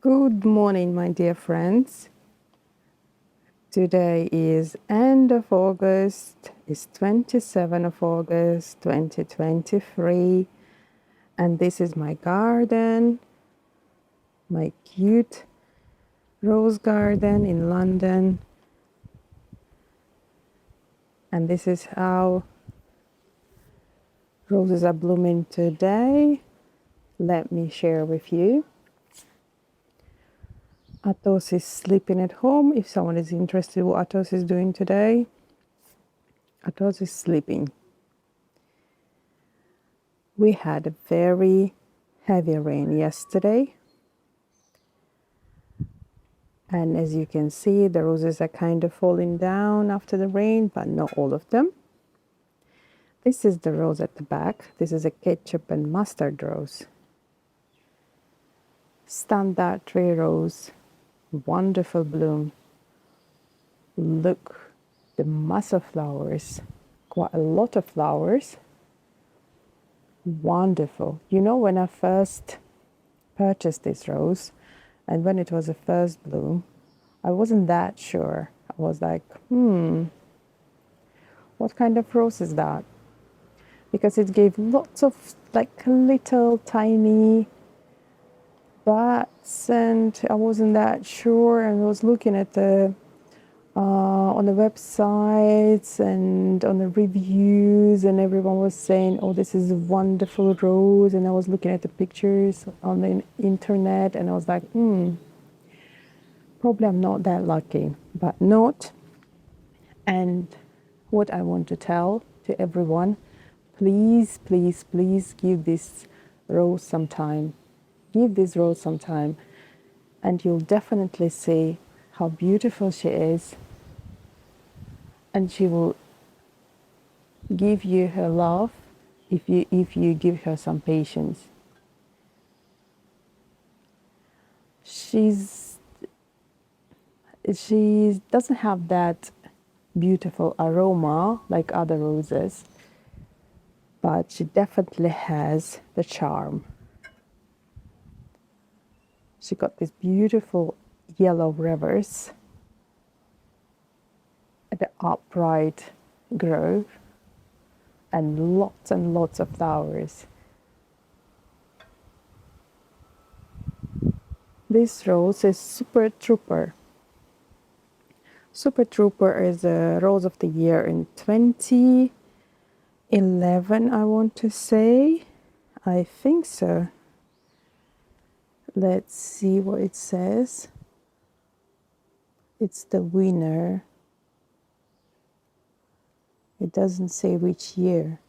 Good morning, my dear friends. Today is end of August. It's 27th of August 2023, and this is my garden, my cute rose garden in London. And this is how roses are blooming today. Let me share with you. Athos is sleeping at home. If someone is interested what Athos is doing today, Athos is sleeping. We had a very heavy rain yesterday. And as you can see, the roses are kind of falling down after the rain, but not all of them. This is the rose at the back. This is a Ketchup and Mustard rose. Standard tree rose. Wonderful bloom. Look, the mass of flowers. Quite a lot of flowers. Wonderful. You know, when I first purchased this rose and when it was the first bloom, I wasn't that sure. I was like, what kind of rose is that? Because it gave lots of like little tiny buds, and I wasn't that sure. And I was looking at the on the websites and on the reviews, and everyone was saying, "Oh, this is a wonderful rose." And I was looking at the pictures on the internet, and I was like, probably I'm not that lucky, but not. And what I want to tell to everyone, please, please, please give this rose some time. Give this rose some time, and you'll definitely see how beautiful she is. And she will give you her love if you give her some patience. She doesn't have that beautiful aroma like other roses, but she definitely has the charm. She got these beautiful yellow rivers at the upright grove and lots of flowers. This rose is Super Trooper. Super Trooper is a rose of the year in 2011, I want to say. I think so. Let's see what it says. It's the winner. It doesn't say which year.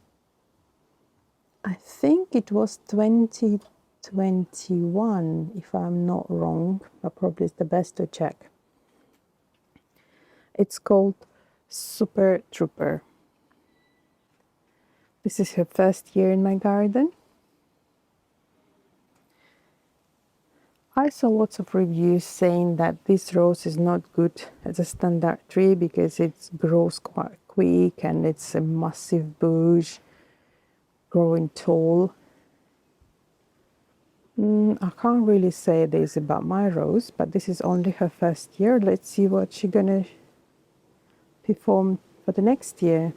I think it was 2021, if I'm not wrong, but probably it's the best to check. It's called Super Trooper. This is her first year in my garden. I saw lots of reviews saying that this rose is not good as a standard tree because it grows quite quick and it's a massive bush growing tall. I can't really say this about my rose, but this is only her first year. Let's see what she's gonna perform for the next year.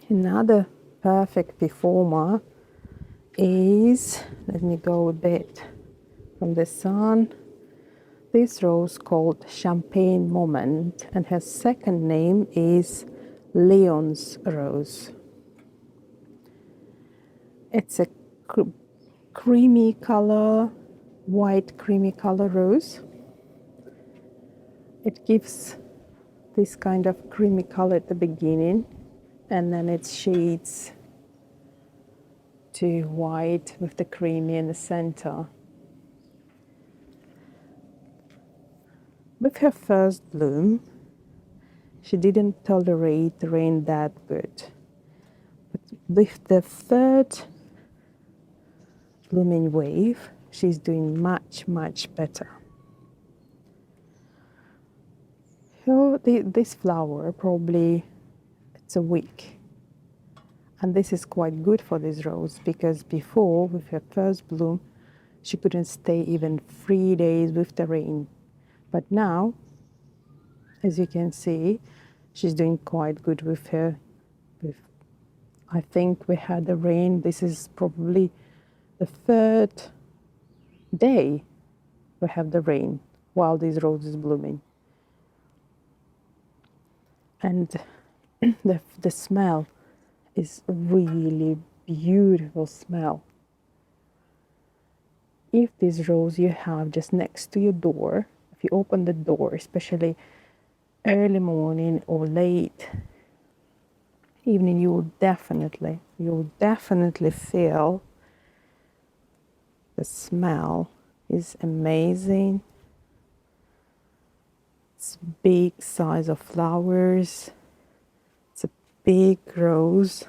Another perfect performer is, let me go a bit from the sun, this rose called Champagne Moment, and her second name is Leon's Rose. It's a creamy color, white creamy color rose. It gives this kind of creamy color at the beginning, and then it shades to white with the creamy in the center. With her first bloom, she didn't tolerate the rain that good. But with the third blooming wave, she's doing much better. So this flower, probably it's a week, And this is quite good for this rose because before, with her first bloom, she couldn't stay even 3 days with the rain. But now, as you can see, she's doing quite good with her. I think we had the rain. This is probably the third day we have the rain while this rose is blooming. And the smell is really beautiful smell. If this rose you have just next to your door, if you open the door, especially early morning or late evening, you will definitely feel the smell is amazing. It's big size of flowers. It's a big rose.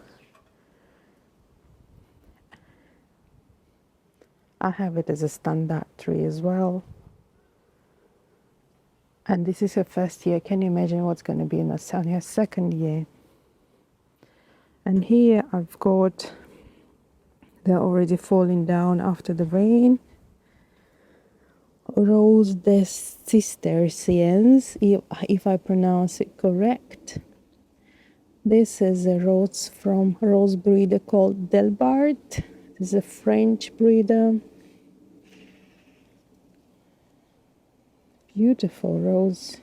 I have it as a standard tree as well. And this is her first year. Can you imagine what's going to be in her second year? And here I've got, they're already falling down after the rain. Rose des Cisterciens, if I pronounce it correct. This is a rose from a rose breeder called Delbard. This is a French breeder. Beautiful rose.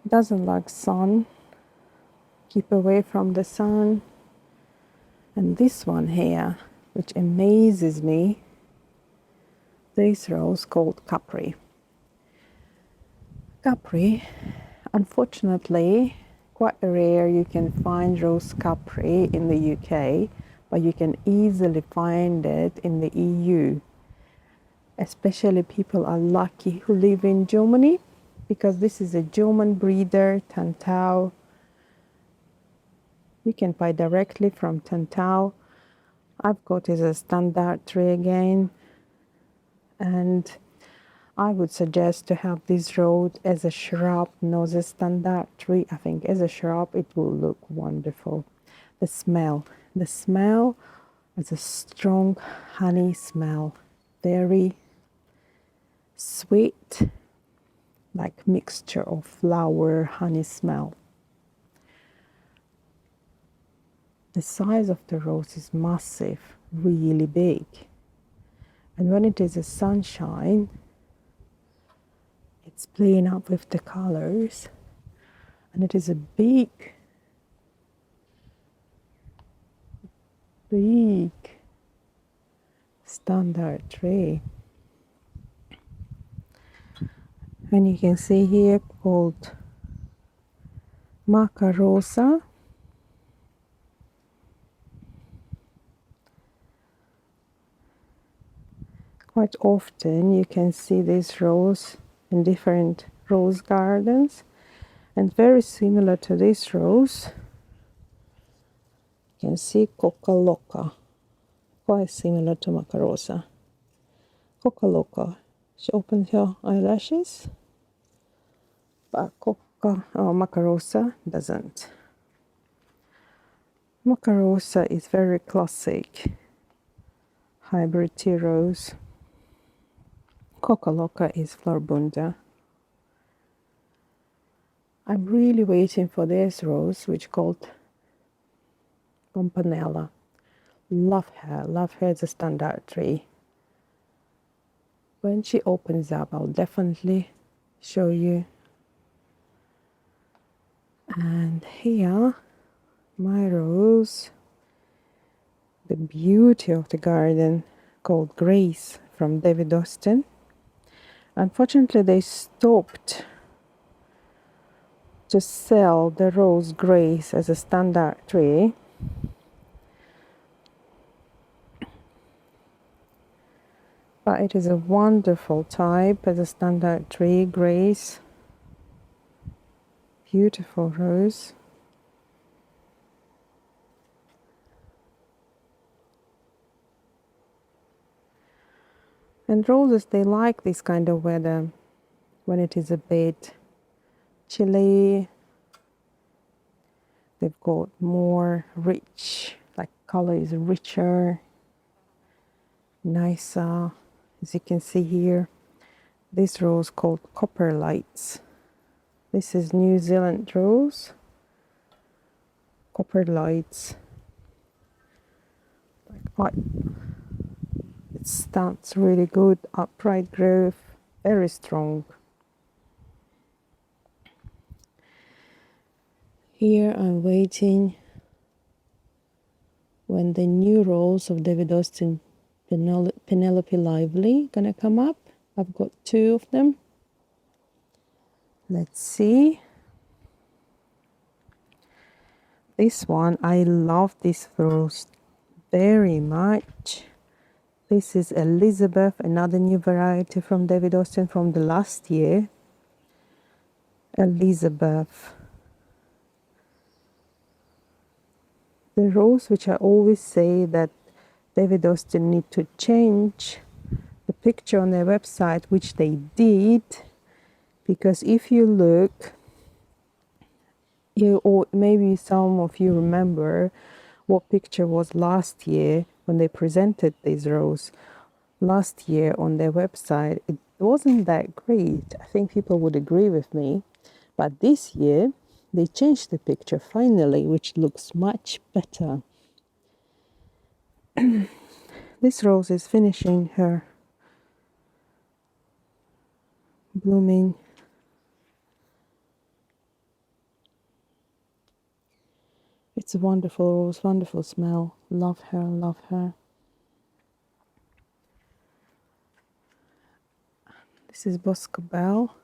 Doesn't like sun. Keep away from the sun. And this one here, which amazes me, this rose called Capri. Capri, unfortunately, quite rare. You can find rose Capri in the UK, but you can easily find it in the EU. Especially people are lucky who live in Germany, because this is a German breeder, Tantau. You can buy directly from Tantau. I've got it as a standard tree again, and I would suggest to have this rose as a shrub, not as a standard tree. I think as a shrub it will look wonderful. The smell is a strong honey smell, very sweet, like mixture of flower honey smell. The size of the rose is massive, really big. And when it is a sunshine, it's playing up with the colors. And it is a big standard tree. And you can see here called Macarosa. Quite often you can see this rose in different rose gardens, and very similar to this rose, you can see Coca Loca, quite similar to Macarosa. Coca Loca, she opens her eyelashes, but Macarosa doesn't. Macarosa is very classic hybrid tea rose. Coca Loca is Florbunda. I'm really waiting for this rose, which called Pompanella. Love her as a standard tree. When she opens up, I'll definitely show you. And here, my rose, the beauty of the garden, called Grace from David Austin. Unfortunately, they stopped to sell the rose Grace as a standard tree. But it is a wonderful type as a standard tree, Grace. Beautiful rose. And roses, they like this kind of weather when it is a bit chili. They've got more rich, like color is richer, nicer. As you can see here, this rose called Copper Lights. This is New Zealand rose, Copper Lights. It stands really good, upright growth, very strong. Here I'm waiting when the new rose of David Austin, Penelope Lively, gonna come up. I've got 2 of them. Let's see. This one, I love this rose very much. This is Elizabeth, another new variety from David Austin from the last year. Elizabeth. The rose which I always say that David Austin need to change the picture on their website, which they did, because if you look, or maybe some of you remember what picture was last year when they presented this rose last year on their website. It wasn't that great. I think people would agree with me, but this year they changed the picture finally, which looks much better. This rose is finishing her blooming. It's a wonderful rose, wonderful smell. Love her, love her. This is Bosco Bell.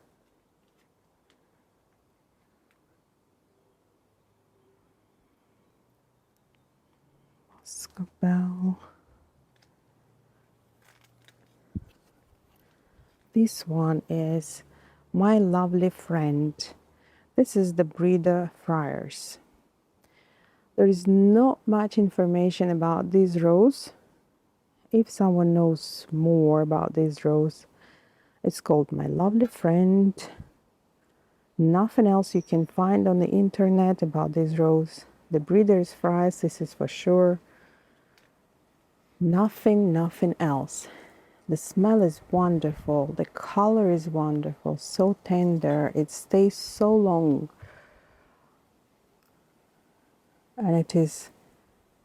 Bosco Bell. This one is My Lovely Friend. This is the Breeder Friars. There is not much information about this rose. If someone knows more about this rose, it's called My Lovely Friend. Nothing else you can find on the internet about this rose. The Breeder's Friars, this is for sure. Nothing else. The smell is wonderful. The color is wonderful. So tender. It stays so long. And it is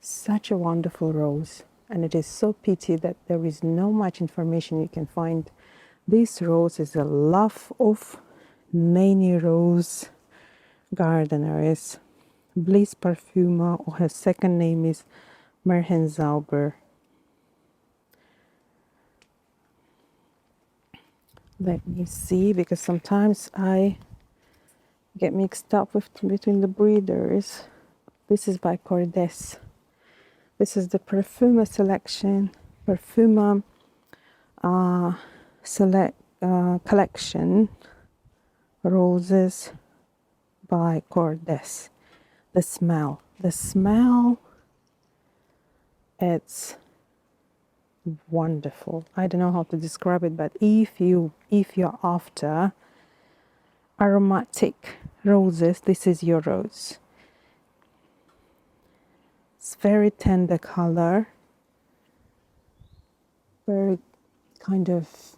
such a wonderful rose. And it is so pity that there is no much information you can find. This rose is a love of many rose gardeners. Bliss perfumer, or her second name is Marchenzauber. Let me see, because sometimes I get mixed up between the breeders. This is by Kordes. This is the Perfuma selection, Perfuma collection roses by Kordes. The smell, it's wonderful. I don't know how to describe it, but if you're after aromatic roses, this is your rose. It's very tender color, very kind of,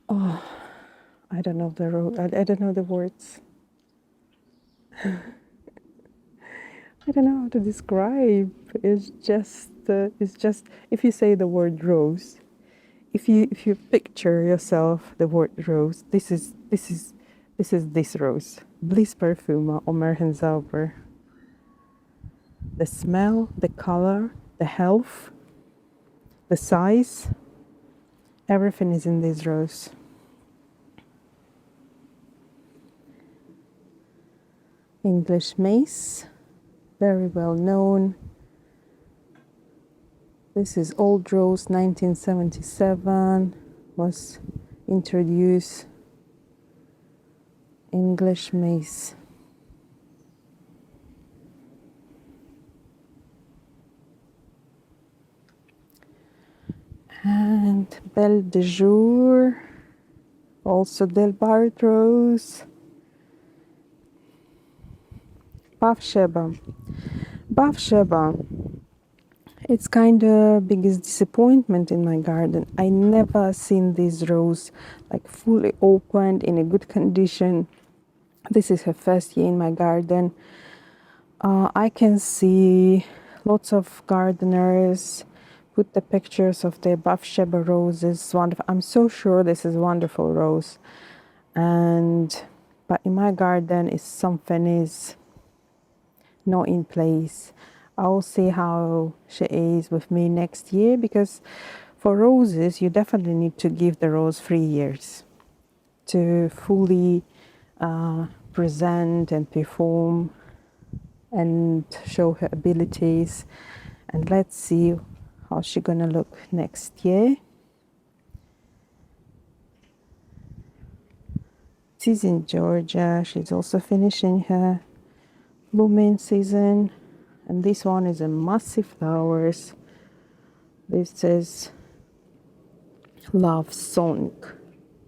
oh, I don't know the rose. I don't know the words. I don't know how to describe. It's just if you say the word rose, if you picture yourself the word rose, this is this rose. Bliss Perfuma or Marchenzauber. The smell, the color, the health, the size, everything is in this rose. English mace, very well known. This is Old Rose, 1977, was introduced. English mace. And Belle de Jour, Also Delbart rose. Bathsheba. Bathsheba. It's kind of biggest disappointment in my garden. I never seen this rose like fully opened in a good condition. This is her first year in my garden. I can see lots of gardeners put the pictures of their Bathsheba roses. Wonderful. I'm so sure this is a wonderful rose. But in my garden is something is not in place. I'll see how she is with me next year, because for roses you definitely need to give the rose 3 years to fully present and perform and show her abilities. And let's see how she's gonna look next year. She's in Georgia. She's also finishing her blooming season. And this one is a massive flowers. This is Love Song.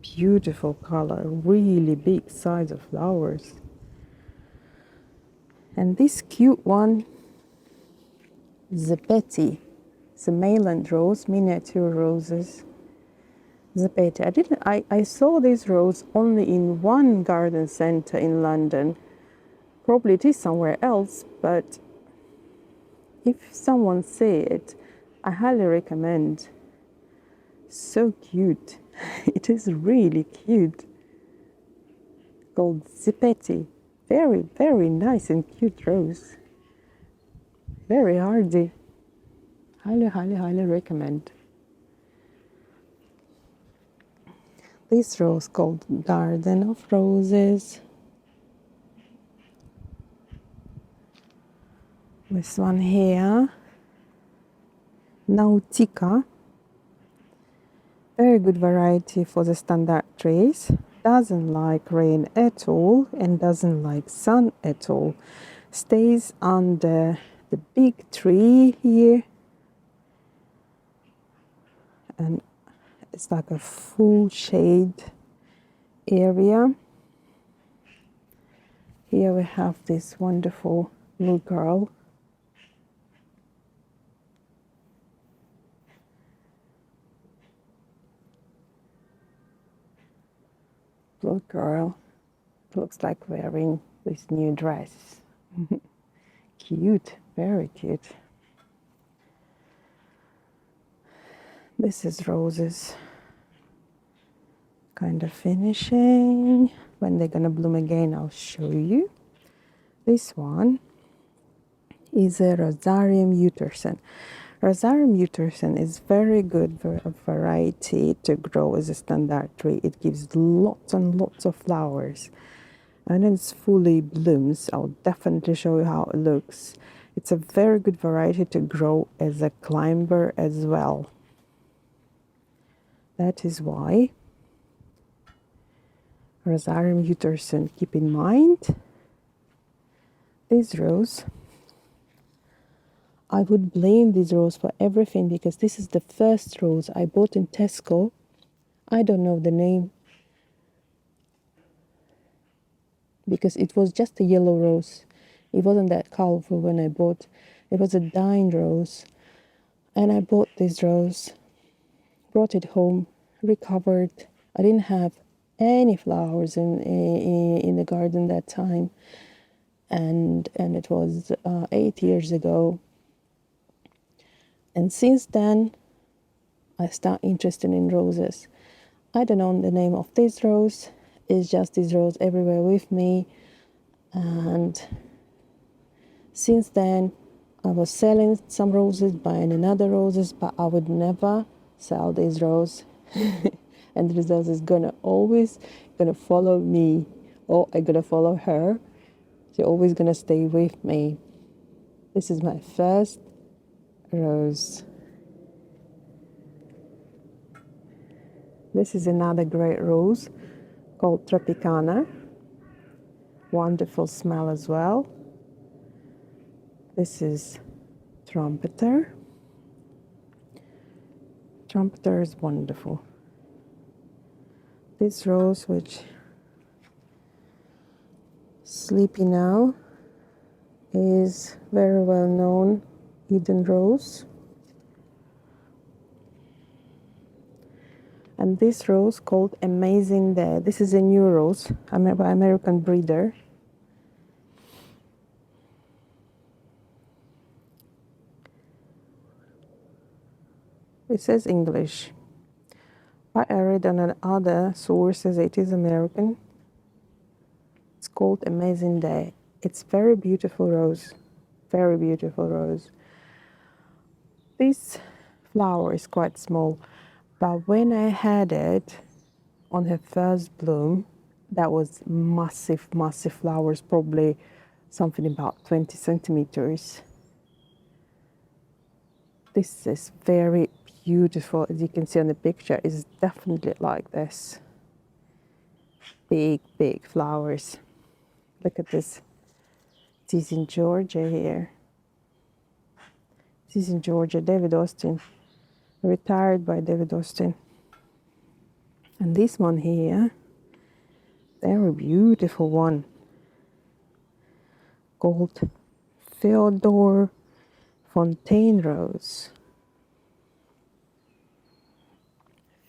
Beautiful color, really big size of flowers. And this cute one, Zepetti. It's a Mainland rose, miniature roses. Zepetti. I saw this rose only in one garden center in London. Probably it is somewhere else, but if someone see it, I highly recommend. So cute. It is really cute. Called Zepetti. Very, very nice and cute rose. Very hardy. Highly, highly, highly recommend. This rose called Garden of Roses. This one here, Nautica. Very good variety for the standard trees. Doesn't like rain at all and doesn't like sun at all. Stays under the big tree here. And it's like a full shade area. Here we have this wonderful blue girl. Blue girl looks like wearing this new dress. Cute, very cute. This is roses kind of finishing. When they're gonna bloom again, I'll show you. This one is a Rosarium Utterson. Rosarium Utterson is very good variety to grow as a standard tree. It gives lots and lots of flowers. And it's fully blooms. I'll definitely show you how it looks. It's a very good variety to grow as a climber as well. That is why Rosarium Utterson, keep in mind, this rose, I would blame this rose for everything, because this is the first rose I bought in Tesco. I don't know the name, because it was just a yellow rose. It wasn't that colorful when I bought. It was a dying rose. And I bought this rose, brought it home, recovered. I didn't have any flowers in the garden that time. And it was 8 years ago. And since then, I start interested in roses. I don't know the name of this rose. It's just this rose everywhere with me. And since then, I was selling some roses, buying another roses, but I would never sell this rose. And this rose is always gonna follow me, or I'm gonna follow her. She's always gonna stay with me. This is my first rose. This is another great rose called Tropicana. Wonderful smell as well. This is Trumpeter. Trumpeter is wonderful. This rose, which sleepy now, is very well known Eden rose. And this rose called Amazing Day. This is a new rose, American breeder. It says English, but I read on other sources it is American. It's called Amazing Day. It's very beautiful rose, very beautiful rose. This flower is quite small, but when I had it on her first bloom, that was massive, massive flowers, probably something about 20 centimeters. This is very beautiful. As you can see on the picture, it's definitely like this. Big, big flowers. Look at this. It is in Georgia here. This is in Georgia, David Austin, retired by David Austin. And this one here, very beautiful one, called Theodore Fontaine Rose.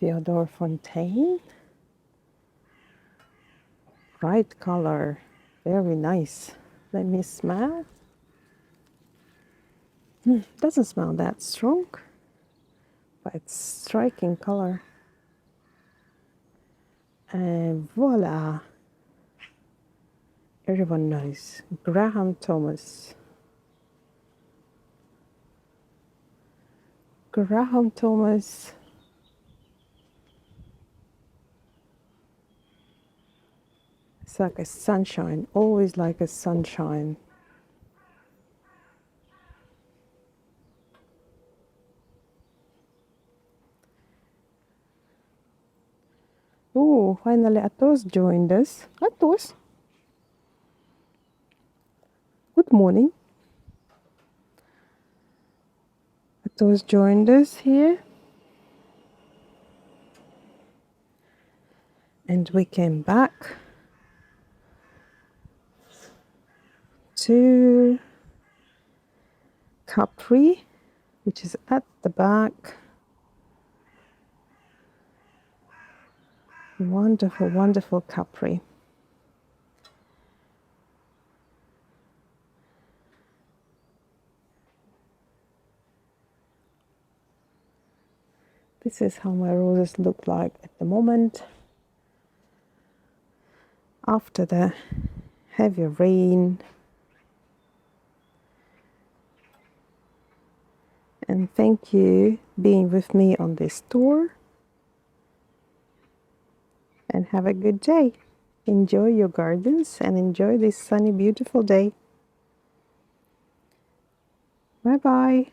Theodore Fontaine. Bright color, very nice. Let me smell. Doesn't smell that strong, but it's striking color. And voila! Everyone knows Graham Thomas. Graham Thomas. It's like a sunshine, always like a sunshine. Oh, finally Atos joined us. Atos, good morning. Atos joined us here. And we came back to Capri, which is at the back. Wonderful, wonderful Capri. This is how my roses look like at the moment. After the heavy rain. And thank you being with me on this tour. And have a good day. Enjoy your gardens and enjoy this sunny, beautiful day. Bye-bye.